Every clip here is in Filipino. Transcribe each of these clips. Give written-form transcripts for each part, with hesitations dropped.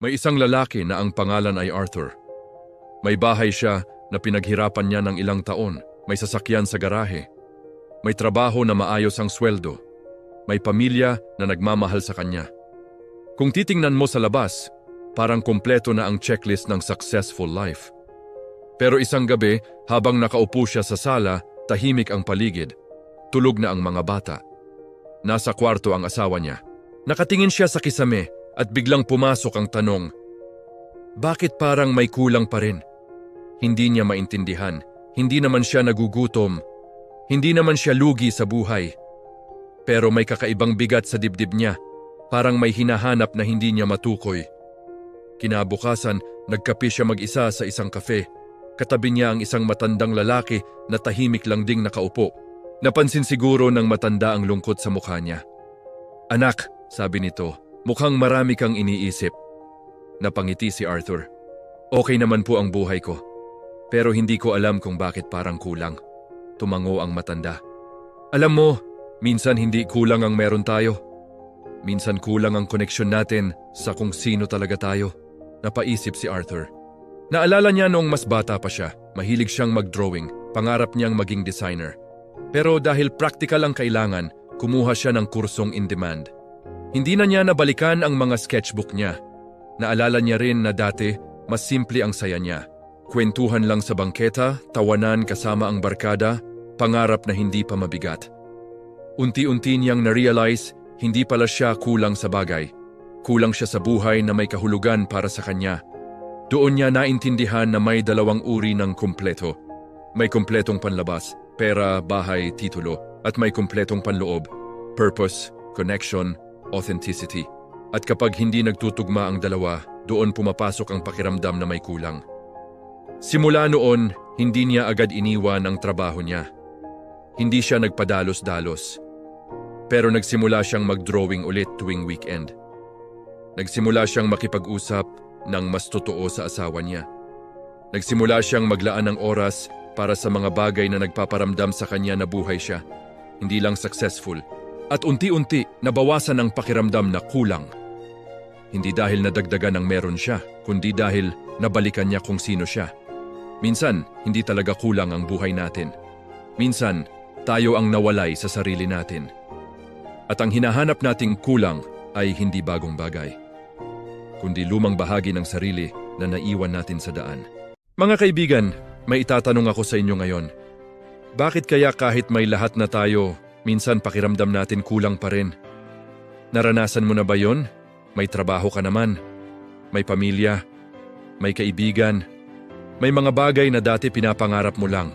May isang lalaki na ang pangalan ay Arthur. May bahay siya na pinaghirapan niya ng ilang taon. May sasakyan sa garahe. May trabaho na maayos ang sweldo. May pamilya na nagmamahal sa kanya. Kung titingnan mo sa labas, parang kumpleto na ang checklist ng successful life. Pero isang gabi, habang nakaupo siya sa sala, tahimik ang paligid. Tulog na ang mga bata. Nasa kwarto ang asawa niya. Nakatingin siya sa kisame at biglang pumasok ang tanong, bakit parang may kulang pa rin? Hindi niya maintindihan. Hindi naman siya nagugutom. Hindi naman siya lugi sa buhay. Pero may kakaibang bigat sa dibdib niya. Parang may hinahanap na hindi niya matukoy. Kinabukasan, nagkape siya mag-isa sa isang kafe. Katabi niya ang isang matandang lalaki na tahimik lang ding nakaupo. Napansin siguro ng matanda ang lungkot sa mukha niya. Anak, sabi nito, mukhang marami kang iniisip. Napangiti si Arthur. Okay naman po ang buhay ko. Pero hindi ko alam kung bakit parang kulang. Tumango ang matanda. Alam mo, minsan hindi kulang ang meron tayo. Minsan kulang ang koneksyon natin sa kung sino talaga tayo. Napaisip si Arthur. Naalala niya noong mas bata pa siya, mahilig siyang mag-drawing, pangarap niyang maging designer. Pero dahil practical ang kailangan, kumuha siya ng kursong in demand. Hindi na niya nabalikan ang mga sketchbook niya. Naalala niya rin na dati, mas simple ang saya niya. Kwentuhan lang sa bangketa, tawanan kasama ang barkada, pangarap na hindi pa mabigat. Unti-unti niyang na-realize, hindi pala siya kulang sa bagay. Kulang siya sa buhay na may kahulugan para sa kanya. Doon niya naintindihan na may dalawang uri ng kumpleto. May kumpletong panlabas, pera, bahay, titulo, at may kumpletong panloob, purpose, connection, authenticity. At kapag hindi nagtutugma ang dalawa, doon pumapasok ang pakiramdam na may kulang. Simula noon, hindi niya agad iniwan ang trabaho niya. Hindi siya nagpadalos-dalos. Pero nagsimula siyang mag-drawing ulit tuwing weekend. Nagsimula siyang makipag-usap ng mas totoo sa asawa niya. Nagsimula siyang maglaan ng oras para sa mga bagay na nagpaparamdam sa kanya na buhay siya, hindi lang successful. At unti-unti, nabawasan ang pakiramdam na kulang. Hindi dahil nadagdagan ng meron siya, kundi dahil nabalikan niya kung sino siya. Minsan, hindi talaga kulang ang buhay natin. Minsan, tayo ang nawalay sa sarili natin. At ang hinahanap nating kulang ay hindi bagong bagay, kundi lumang bahagi ng sarili na naiwan natin sa daan. Mga kaibigan, may itatanong ako sa inyo ngayon. Bakit kaya kahit may lahat na tayo, minsan pakiramdam natin kulang pa rin? Naranasan mo na ba yon? May trabaho ka naman, may pamilya, may kaibigan, may mga bagay na dati pinapangarap mo lang.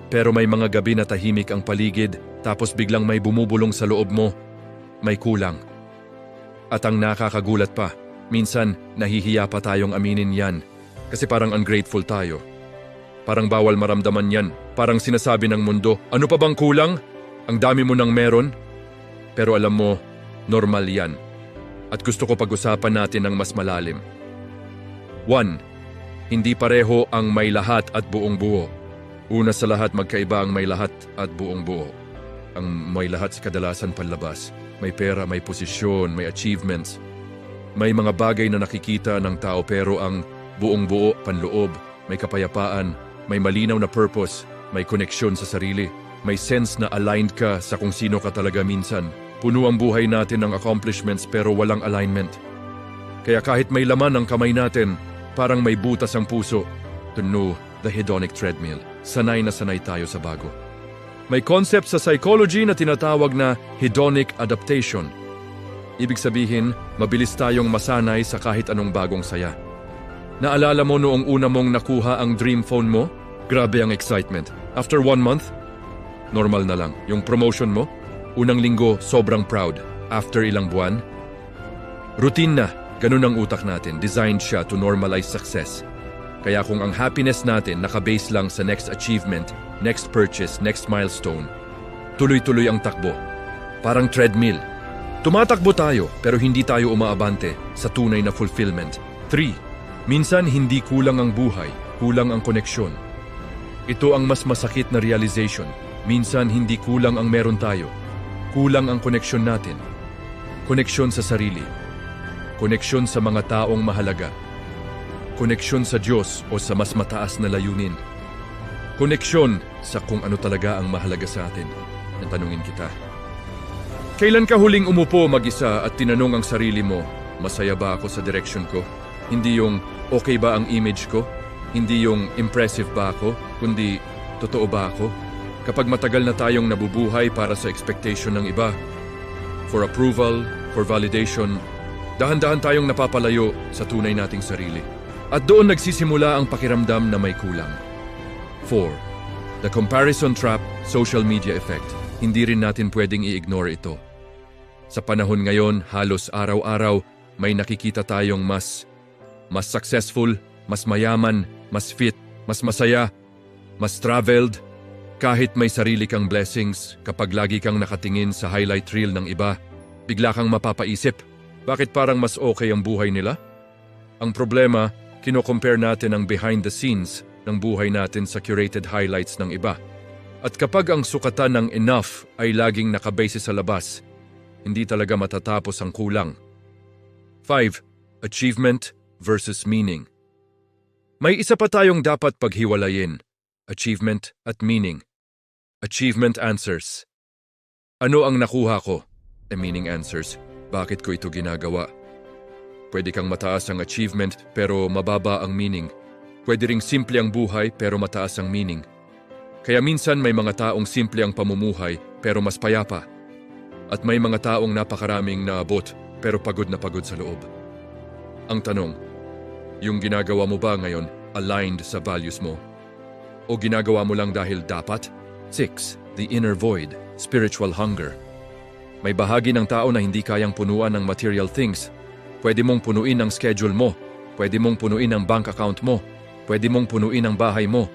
Pero may mga gabi na tahimik ang paligid, tapos biglang may bumubulong sa loob mo, may kulang. At ang nakakagulat pa, minsan nahihiya pa tayong aminin yan, kasi parang ungrateful tayo. Parang bawal maramdaman yan, parang sinasabi ng mundo, ano pa bang kulang? Ang dami mo nang meron? Pero alam mo, normal yan. At gusto ko pag-usapan natin ng mas malalim. 1. Hindi pareho ang may lahat at buong buo. Una sa lahat, magkaiba ang may lahat at buong buo. Ang may lahat sa kadalasan panlabas. May pera, may posisyon, may achievements. May mga bagay na nakikita ng tao, pero ang buong buo, panloob, may kapayapaan, may malinaw na purpose, may koneksyon sa sarili, may sense na aligned ka sa kung sino ka talaga minsan. Puno ang buhay natin ng accomplishments pero walang alignment. Kaya kahit may laman ang kamay natin, parang may butas ang puso. Tuno, the hedonic treadmill. Sanay na sanay tayo sa bago. May concept sa psychology na tinatawag na hedonic adaptation. Ibig sabihin, mabilis tayong masanay sa kahit anong bagong saya. Naalala mo noong una mong nakuha ang dream phone mo? Grabe ang excitement. After 1 month, normal na lang. Yung promotion mo, unang linggo, sobrang proud. After ilang buwan, routine na. Ganun ang utak natin. Designed siya to normalize success. Kaya kung ang happiness natin nakabase lang sa next achievement, next purchase, next milestone, tuloy-tuloy ang takbo. Parang treadmill. Tumatakbo tayo pero hindi tayo umaabante sa tunay na fulfillment. 3. Minsan hindi kulang ang buhay, kulang ang koneksyon. Ito ang mas masakit na realization. Minsan hindi kulang ang meron tayo. Kulang ang koneksyon natin. Koneksyon sa sarili. Koneksyon sa mga taong mahalaga. Koneksyon sa Diyos o sa mas mataas na layunin. Koneksyon sa kung ano talaga ang mahalaga sa atin. Natanungin kita. Kailan ka huling umupo mag-isa at tinanong ang sarili mo, masaya ba ako sa direction ko? Hindi yung okay ba ang image ko? Hindi yung impressive ba ako? Kundi totoo ba ako? Kapag matagal na tayong nabubuhay para sa expectation ng iba, for approval, for validation, dahan-dahan tayong napapalayo sa tunay nating sarili. At doon nagsisimula ang pakiramdam na may kulang. 4. The comparison trap, social media effect. Hindi rin natin pwedeng i-ignore ito. Sa panahon ngayon, halos araw-araw, may nakikita tayong mas successful, mas mayaman, mas fit, mas masaya, mas traveled. Kahit may sarili kang blessings, kapag lagi kang nakatingin sa highlight reel ng iba, bigla kang mapapaisip, bakit parang mas okay ang buhay nila? Ang problema, kino-compare natin ang behind the scenes ng buhay natin sa curated highlights ng iba. At kapag ang sukatan ng enough ay laging nakabase sa labas, hindi talaga matatapos ang kulang. 5. Achievement versus meaning. May isa pa tayong dapat paghiwalayin, achievement at meaning. Achievement answers. Ano ang nakuha ko? Meaning answers. Bakit ko ito ginagawa? Pwede kang mataas ang achievement pero mababa ang meaning. Pwede ring simple ang buhay pero mataas ang meaning. Kaya minsan may mga taong simple ang pamumuhay pero mas payapa. At may mga taong napakaraming naabot pero pagod na pagod sa loob. Ang tanong, yung ginagawa mo ba ngayon aligned sa values mo? O ginagawa mo lang dahil dapat? 6. The inner void, spiritual hunger. May bahagi ng tao na hindi kayang punuan ng material things. Pwede mong punuin ang schedule mo. Pwede mong punuin ang bank account mo. Pwede mong punuin ang bahay mo.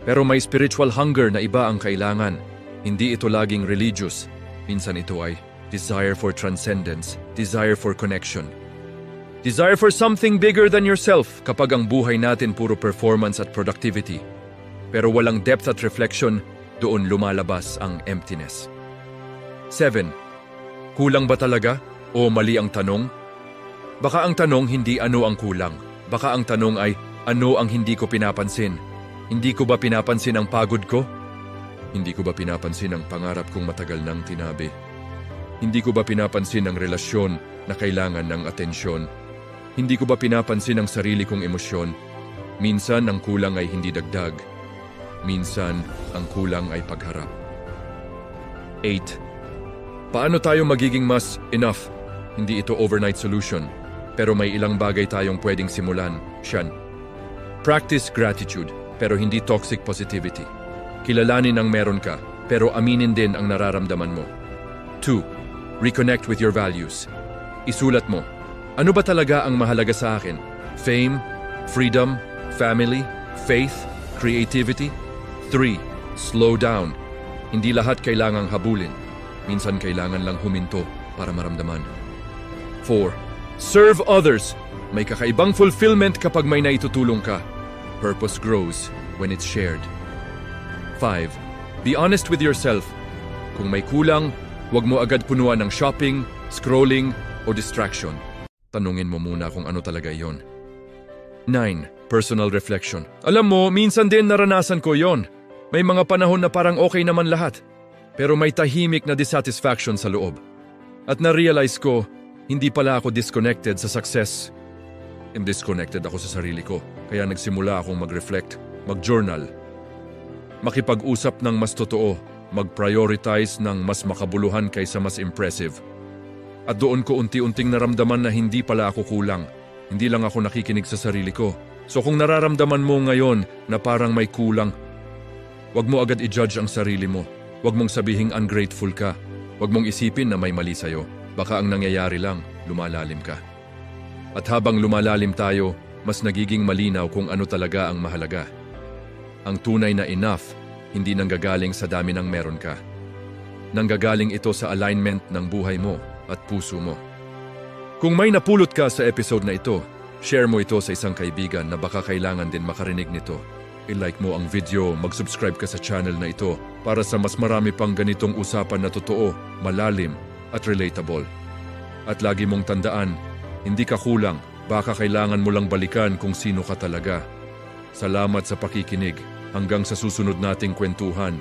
Pero may spiritual hunger na iba ang kailangan. Hindi ito laging religious. Minsan ito ay desire for transcendence, desire for connection. Desire for something bigger than yourself kapag ang buhay natin puro performance at productivity. Pero walang depth at reflection, doon lumalabas ang emptiness. 7. Kulang ba talaga o mali ang tanong? Baka ang tanong hindi ano ang kulang. Baka ang tanong ay ano ang hindi ko pinapansin. Hindi ko ba pinapansin ang pagod ko? Hindi ko ba pinapansin ang pangarap kong matagal nang tinabi? Hindi ko ba pinapansin ang relasyon na kailangan ng atensyon? Hindi ko ba pinapansin ang sarili kong emosyon? Minsan ang kulang ay hindi dagdag. Minsan ang kulang ay pagharap. 8. Paano tayo magiging mas enough? Hindi ito overnight solution, pero may ilang bagay tayong pwedeng simulan. Siyan. Practice gratitude, pero hindi toxic positivity. Kilalanin ang meron ka, pero aminin din ang nararamdaman mo. 2. Reconnect with your values. Isulat mo, ano ba talaga ang mahalaga sa akin? Fame, freedom, family, faith, creativity? 3. Slow down. Hindi lahat kailangang habulin. Minsan kailangan lang huminto para maramdaman. 4. Serve others. May kakaibang fulfillment kapag may naitutulong ka. Purpose grows when it's shared. 5. Be honest with yourself. Kung may kulang, huwag mo agad punuan ng shopping, scrolling, o distraction. Tanungin mo muna kung ano talaga yon. 9. Personal reflection. Alam mo, minsan din naranasan ko yon. May mga panahon na parang okay naman lahat. Pero may tahimik na dissatisfaction sa loob. At na-realize ko, hindi pala ako disconnected sa success. Disconnected ako sa sarili ko. Kaya nagsimula akong mag-reflect, mag-journal. Makipag-usap ng mas totoo, mag-prioritize ng mas makabuluhan kaysa mas impressive. At doon ko unti-unting naramdaman na hindi pala ako kulang. Hindi lang ako nakikinig sa sarili ko. So kung nararamdaman mo ngayon na parang may kulang, huwag mo agad i-judge ang sarili mo. Huwag mong sabihing ungrateful ka. Huwag mong isipin na may mali sa'yo. Baka ang nangyayari lang, lumalalim ka. At habang lumalalim tayo, mas nagiging malinaw kung ano talaga ang mahalaga. Ang tunay na enough, hindi nanggagaling sa dami ng meron ka. Nanggagaling ito sa alignment ng buhay mo at puso mo. Kung may napulot ka sa episode na ito, share mo ito sa isang kaibigan na baka kailangan din makarinig nito. I-like mo ang video, mag-subscribe ka sa channel na ito para sa mas marami pang ganitong usapan na totoo, malalim at relatable. At lagi mong tandaan, Hindi ka kulang, baka kailangan mo lang balikan kung sino ka talaga. Salamat sa pakikinig. Hanggang sa susunod nating kwentuhan.